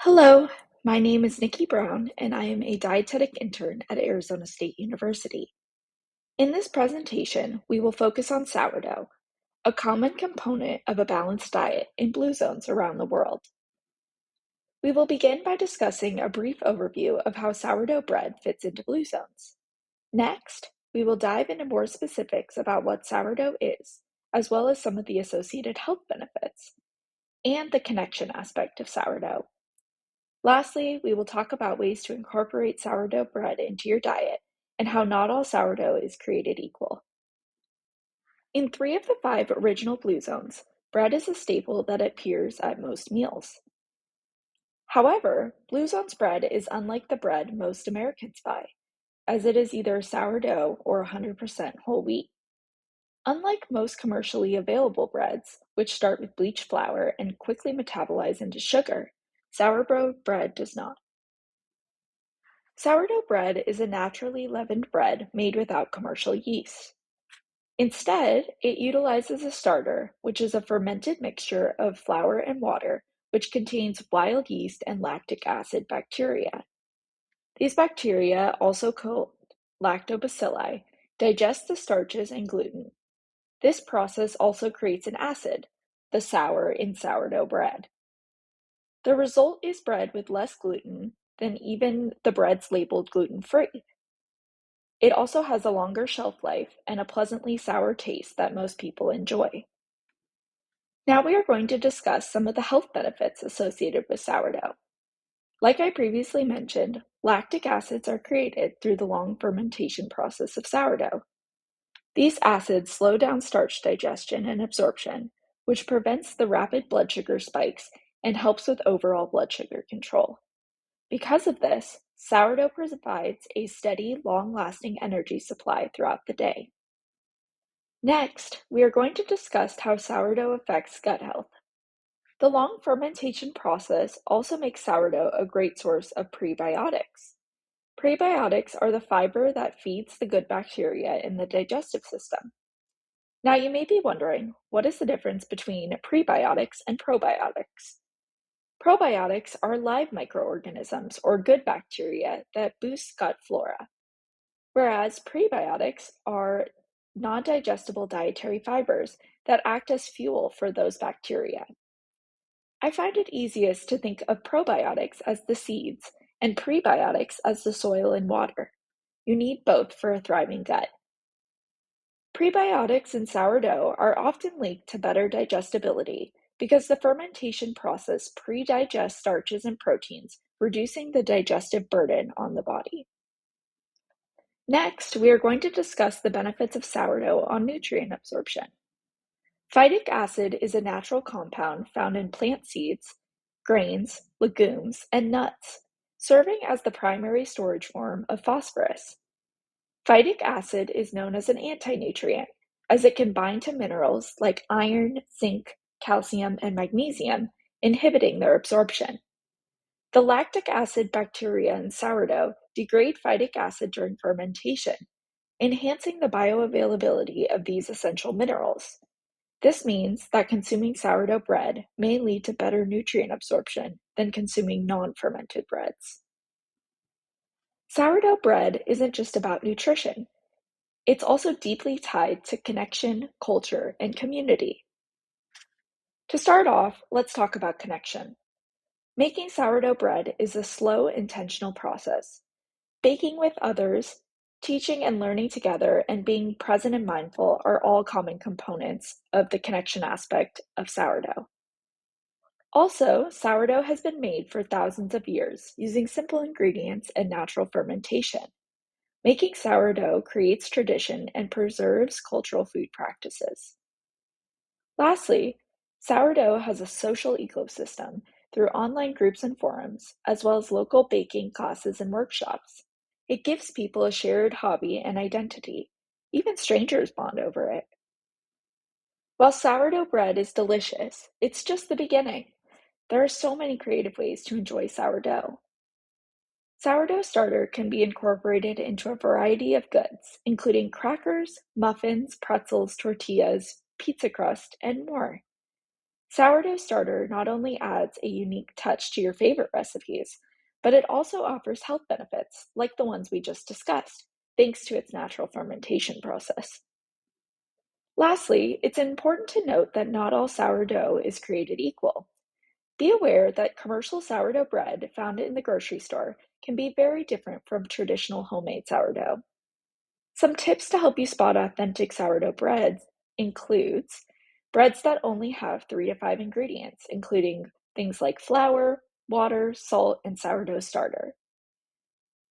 Hello, my name is Niki Brown, and I am a dietetic intern at Arizona State University. In this presentation, we will focus on sourdough, a common component of a balanced diet in blue zones around the world. We will begin by discussing a brief overview of how sourdough bread fits into blue zones. Next, we will dive into more specifics about what sourdough is, as well as some of the associated health benefits, and the connection aspect of sourdough. Lastly, we will talk about ways to incorporate sourdough bread into your diet and how not all sourdough is created equal. In 3 of the 5 original blue zones, bread is a staple that appears at most meals. However, blue zones bread is unlike the bread most Americans buy, as it is either sourdough or 100% whole wheat. Unlike most commercially available breads, which start with bleached flour and quickly metabolize into sugar, sourdough bread does not. Sourdough bread is a naturally leavened bread made without commercial yeast. Instead, it utilizes a starter, which is a fermented mixture of flour and water, which contains wild yeast and lactic acid bacteria. These bacteria, also called lactobacilli, digest the starches and gluten. This process also creates an acid, the sour in sourdough bread. The result is bread with less gluten than even the breads labeled gluten-free. It also has a longer shelf life and a pleasantly sour taste that most people enjoy. Now we are going to discuss some of the health benefits associated with sourdough. Like I previously mentioned, lactic acids are created through the long fermentation process of sourdough. These acids slow down starch digestion and absorption, which prevents the rapid blood sugar spikes and helps with overall blood sugar control. Because of this, sourdough provides a steady, long-lasting energy supply throughout the day. Next, we are going to discuss how sourdough affects gut health. The long fermentation process also makes sourdough a great source of prebiotics. Prebiotics are the fiber that feeds the good bacteria in the digestive system. Now you may be wondering, what is the difference between prebiotics and probiotics? Probiotics are live microorganisms or good bacteria that boost gut flora, whereas prebiotics are non-digestible dietary fibers that act as fuel for those bacteria. I find it easiest to think of probiotics as the seeds and prebiotics as the soil and water. You need both for a thriving gut. Prebiotics in sourdough are often linked to better digestibility because the fermentation process pre-digests starches and proteins, reducing the digestive burden on the body. Next, we are going to discuss the benefits of sourdough on nutrient absorption. Phytic acid is a natural compound found in plant seeds, grains, legumes, and nuts, serving as the primary storage form of phosphorus. Phytic acid is known as an anti-nutrient, as it can bind to minerals like iron, zinc, calcium, and magnesium, inhibiting their absorption. The lactic acid bacteria in sourdough degrade phytic acid during fermentation, enhancing the bioavailability of these essential minerals. This means that consuming sourdough bread may lead to better nutrient absorption than consuming non-fermented breads. Sourdough bread isn't just about nutrition. It's also deeply tied to connection, culture, and community. To start off, let's talk about connection. Making sourdough bread is a slow, intentional process. Baking with others, teaching and learning together, and being present and mindful are all common components of the connection aspect of sourdough. Also, sourdough has been made for thousands of years using simple ingredients and natural fermentation. Making sourdough creates tradition and preserves cultural food practices. Lastly, sourdough has a social ecosystem through online groups and forums, as well as local baking classes and workshops. It gives people a shared hobby and identity. Even strangers bond over it. While sourdough bread is delicious, it's just the beginning. There are so many creative ways to enjoy sourdough. Sourdough starter can be incorporated into a variety of goods, including crackers, muffins, pretzels, tortillas, pizza crust, and more. Sourdough starter not only adds a unique touch to your favorite recipes, but it also offers health benefits, like the ones we just discussed, thanks to its natural fermentation process. Lastly, it's important to note that not all sourdough is created equal. Be aware that commercial sourdough bread found in the grocery store can be very different from traditional homemade sourdough. Some tips to help you spot authentic sourdough breads includes breads that only have 3 to 5 ingredients, including things like flour, water, salt, and sourdough starter.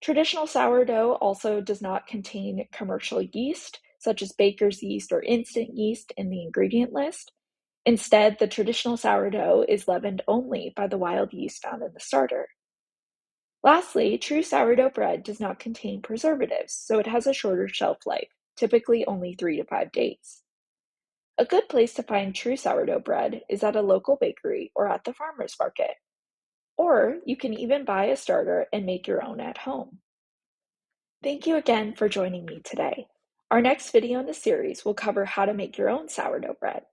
Traditional sourdough also does not contain commercial yeast, such as baker's yeast or instant yeast, in the ingredient list. Instead, the traditional sourdough is leavened only by the wild yeast found in the starter. Lastly, true sourdough bread does not contain preservatives, so it has a shorter shelf life, typically only 3 to 5 days. A good place to find true sourdough bread is at a local bakery or at the farmer's market. Or you can even buy a starter and make your own at home. Thank you again for joining me today. Our next video in the series will cover how to make your own sourdough bread.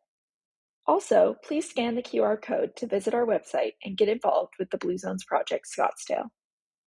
Also, please scan the QR code to visit our website and get involved with the Blue Zones Project Scottsdale.